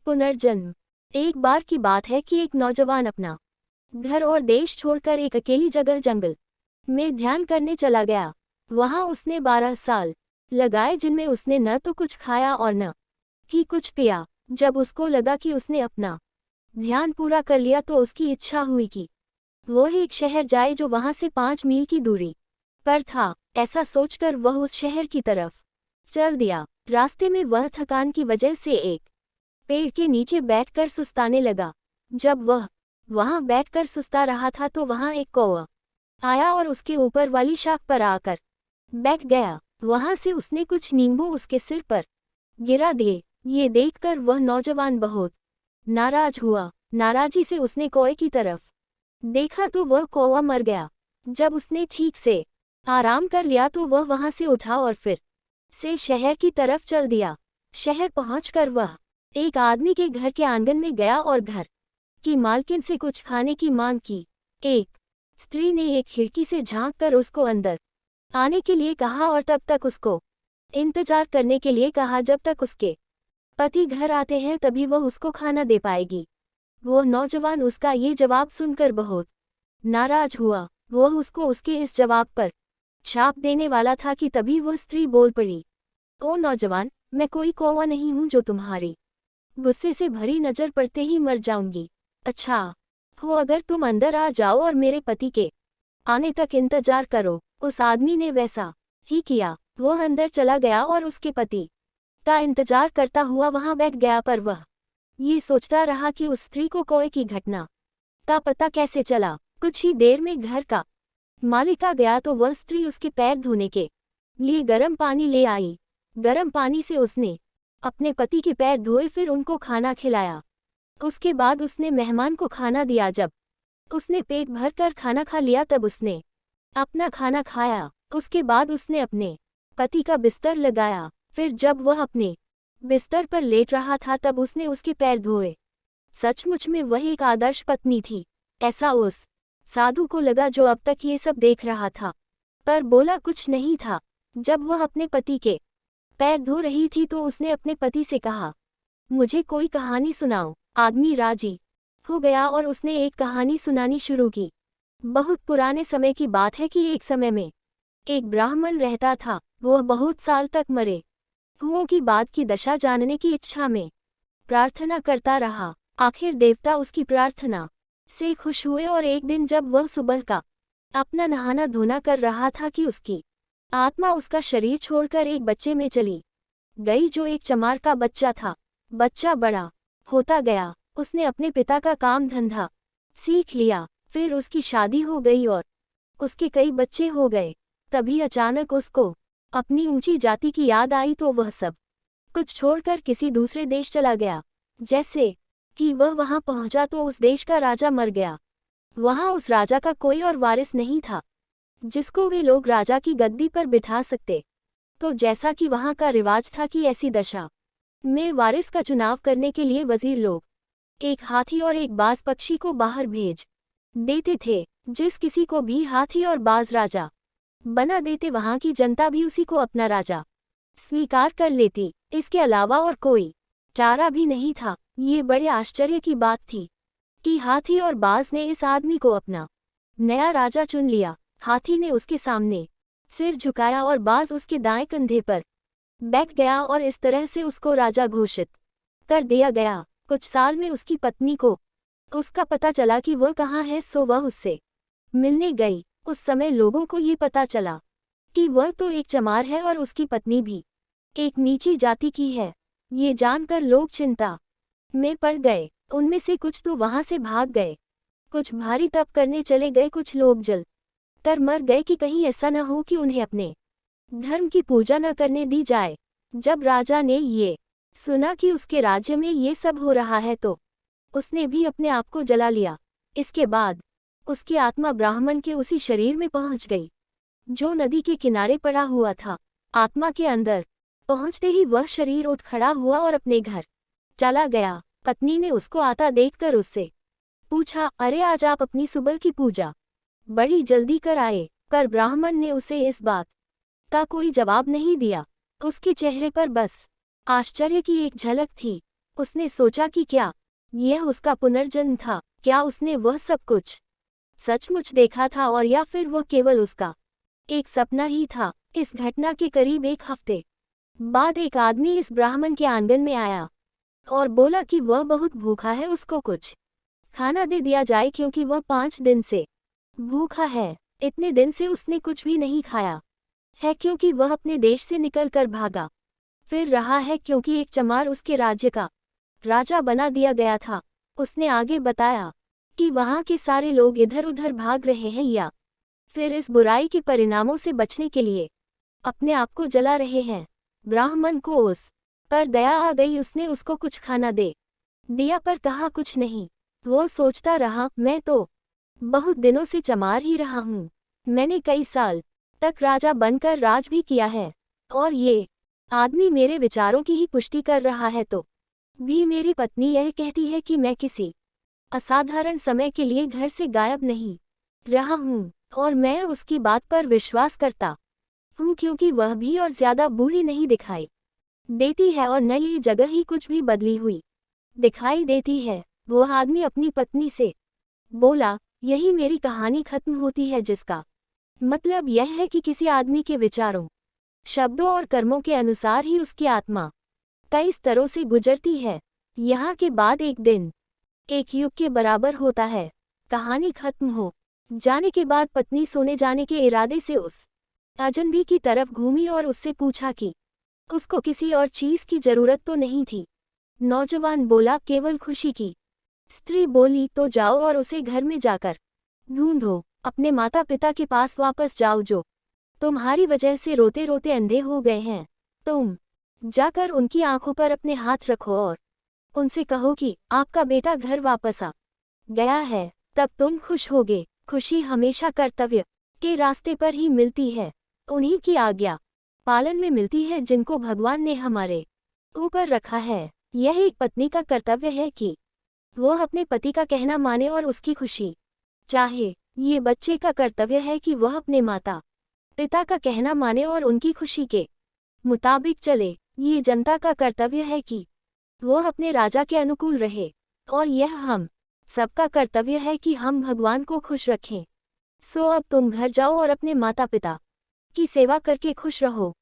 पुनर्जन्म। एक बार की बात है कि एक नौजवान अपना घर और देश छोड़कर एक अकेली जगह जंगल में ध्यान करने चला गया। वहां उसने 12 साल लगाए, जिनमें उसने न तो कुछ खाया और न ही कुछ पिया। जब उसको लगा कि उसने अपना ध्यान पूरा कर लिया तो उसकी इच्छा हुई कि वो एक शहर जाए जो वहां से 5 मील की दूरी पर था। ऐसा सोचकर वह उस शहर की तरफ चल दिया। रास्ते में वह थकान की वजह से एक पेड़ के नीचे बैठकर सुस्ताने लगा। जब वह वहां बैठकर सुस्ता रहा था तो वहां एक कौवा आया और उसके ऊपर वाली शाख पर आकर बैठ गया। वहां से उसने कुछ नींबू उसके सिर पर गिरा दिए। ये देखकर वह नौजवान बहुत नाराज हुआ। नाराजी से उसने कौवे की तरफ देखा तो वह कौवा मर गया। जब उसने ठीक से आराम कर लिया तो वह वहां से उठा और फिर से शहर की तरफ चल दिया। शहर पहुंचकर वह एक आदमी के घर के आंगन में गया और घर की मालकिन से कुछ खाने की मांग की। एक स्त्री ने एक खिड़की से झांककर उसको अंदर आने के लिए कहा और तब तक उसको इंतजार करने के लिए कहा जब तक उसके पति घर आते हैं तभी वह उसको खाना दे पाएगी। वो नौजवान उसका ये जवाब सुनकर बहुत नाराज हुआ। वह उसको उसके इस जवाब पर छाप देने वाला था कि तभी वह स्त्री बोल पड़ी, ओ नौजवान, मैं कोई कौवा नहीं हूं जो तुम्हारी गुस्से से भरी नजर पड़ते ही मर जाऊंगी। अच्छा हो अगर तुम अंदर आ जाओ और मेरे पति के आने तक इंतजार करो। उस आदमी ने वैसा ही किया। वह अंदर चला गया और उसके पति का इंतजार करता हुआ वहां बैठ गया, पर वह ये सोचता रहा कि उस स्त्री को कौवे की घटना का पता कैसे चला। कुछ ही देर में घर का मालिक आ गया तो वह स्त्री उसके पैर धोने के लिए गर्म पानी ले आई। गर्म पानी से उसने अपने पति के पैर धोए, फिर उनको खाना खिलाया। उसके बाद उसने मेहमान को खाना दिया। जब उसने पेट भर कर खाना खा लिया तब उसने अपना खाना खाया। उसके बाद उसने अपने पति का बिस्तर लगाया। फिर जब वह अपने बिस्तर पर लेट रहा था तब उसने उसके पैर धोए। सचमुच में वह एक आदर्श पत्नी थी, ऐसा उस साधु को लगा जो अब तक ये सब देख रहा था, पर बोला कुछ नहीं था। जब वह अपने पति के पैर धो रही थी तो उसने अपने पति से कहा, मुझे कोई कहानी सुनाओ। आदमी राजी हो गया और उसने एक कहानी सुनानी शुरू की। बहुत पुराने समय की बात है कि एक समय में एक ब्राह्मण रहता था। वह बहुत साल तक मरे हुओं की बाद की दशा जानने की इच्छा में प्रार्थना करता रहा। आखिर देवता उसकी प्रार्थना से खुश हुए और एक दिन जब वह सुबह का अपना नहाना धोना कर रहा था कि उसकी आत्मा उसका शरीर छोड़कर एक बच्चे में चली गई जो एक चमार का बच्चा था। बच्चा बड़ा होता गया। उसने अपने पिता का काम धंधा सीख लिया। फिर उसकी शादी हो गई और उसके कई बच्चे हो गए। तभी अचानक उसको अपनी ऊंची जाति की याद आई तो वह सब कुछ छोड़कर किसी दूसरे देश चला गया। जैसे कि वह वहां पहुंचा तो उस देश का राजा मर गया। वहां उस राजा का कोई और वारिस नहीं था जिसको वे लोग राजा की गद्दी पर बिठा सकते। तो जैसा कि वहां का रिवाज था कि ऐसी दशा में वारिस का चुनाव करने के लिए वजीर लोग एक हाथी और एक बाज पक्षी को बाहर भेज देते थे। जिस किसी को भी हाथी और बाज राजा बना देते वहां की जनता भी उसी को अपना राजा स्वीकार कर लेती। इसके अलावा और कोई चारा भी नहीं था। ये बड़े आश्चर्य की बात थी कि हाथी और बाज ने इस आदमी को अपना नया राजा चुन लिया। हाथी ने उसके सामने सिर झुकाया और बाज उसके दाएं कंधे पर बैठ गया और इस तरह से उसको राजा घोषित कर दिया गया। कुछ साल में उसकी पत्नी को उसका पता चला कि वह कहाँ है, सो वह उससे मिलने गई। उस समय लोगों को ये पता चला कि वह तो एक चमार है और उसकी पत्नी भी एक नीची जाति की है। ये जानकर लोग चिंता में पड़ गए। उनमें से कुछ तो वहां से भाग गए, कुछ भारी तप करने चले गए, कुछ लोग जल कर मर गए कि कहीं ऐसा न हो कि उन्हें अपने धर्म की पूजा न करने दी जाए। जब राजा ने ये सुना कि उसके राज्य में ये सब हो रहा है तो उसने भी अपने आप को जला लिया। इसके बाद उसकी आत्मा ब्राह्मण के उसी शरीर में पहुंच गई जो नदी के किनारे पड़ा हुआ था। आत्मा के अंदर पहुंचते ही वह शरीर उठ खड़ा हुआ और अपने घर चला गया। पत्नी ने उसको आता देखकर उससे पूछा, अरे आज आप अपनी सुबह की पूजा बड़ी जल्दी कर आए। पर ब्राह्मण ने उसे इस बात का कोई जवाब नहीं दिया। उसके चेहरे पर बस आश्चर्य की एक झलक थी। उसने सोचा कि क्या यह उसका पुनर्जन्म था, क्या उसने वह सब कुछ सचमुच देखा था और या फिर वह केवल उसका एक सपना ही था। इस घटना के करीब एक हफ्ते बाद एक आदमी इस ब्राह्मण के आंगन में आया और बोला कि वह बहुत भूखा है, उसको कुछ खाना दे दिया जाए क्योंकि वह 5 दिन से भूखा है। इतने दिन से उसने कुछ भी नहीं खाया है क्योंकि वह अपने देश से निकलकर भागा फिर रहा है क्योंकि एक चमार उसके राज्य का राजा बना दिया गया था। उसने आगे बताया कि वहाँ के सारे लोग इधर उधर भाग रहे हैं या फिर इस बुराई के परिणामों से बचने के लिए अपने आप को जला रहे हैं। ब्राह्मण को उस पर दया आ गई, उसने उसको कुछ खाना दे दिया पर कहा कुछ नहीं। वो सोचता रहा, मैं तो बहुत दिनों से चमार ही रहा हूँ, मैंने कई साल तक राजा बनकर राज भी किया है और ये आदमी मेरे विचारों की ही पुष्टि कर रहा है तो भी मेरी पत्नी यह कहती है कि मैं किसी असाधारण समय के लिए घर से गायब नहीं रहा हूँ और मैं उसकी बात पर विश्वास करता हूँ क्योंकि वह भी और ज्यादा बूढ़ी नहीं दिखाई देती है और न ये जगह ही कुछ भी बदली हुई दिखाई देती है। वह आदमी अपनी पत्नी से बोला, यही मेरी कहानी खत्म होती है, जिसका मतलब यह है कि किसी आदमी के विचारों, शब्दों और कर्मों के अनुसार ही उसकी आत्मा कई स्तरों से गुजरती है। यहाँ के बाद एक दिन एक युग के बराबर होता है। कहानी खत्म हो जाने के बाद पत्नी सोने जाने के इरादे से उस अजनबी की तरफ घूमी और उससे पूछा कि उसको किसी और चीज की जरूरत तो नहीं थी। नौजवान बोला, केवल खुशी की। स्त्री बोली, तो जाओ और उसे घर में जाकर ढूंढो, अपने माता पिता के पास वापस जाओ जो तुम्हारी वजह से रोते रोते अंधे हो गए हैं। तुम जाकर उनकी आंखों पर अपने हाथ रखो और उनसे कहो कि आपका बेटा घर वापस आ गया है, तब तुम खुश होगे। खुशी हमेशा कर्तव्य के रास्ते पर ही मिलती है, उन्हीं की आज्ञा पालन में मिलती है जिनको भगवान ने हमारे ऊपर रखा है। यह एक पत्नी का कर्तव्य है कि वह अपने पति का कहना माने और उसकी खुशी चाहे। ये बच्चे का कर्तव्य है कि वह अपने माता पिता का कहना माने और उनकी खुशी के मुताबिक चले। ये जनता का कर्तव्य है कि वह अपने राजा के अनुकूल रहे और यह हम सबका कर्तव्य है कि हम भगवान को खुश रखें। सो अब तुम घर जाओ और अपने माता पिता की सेवा करके खुश रहो।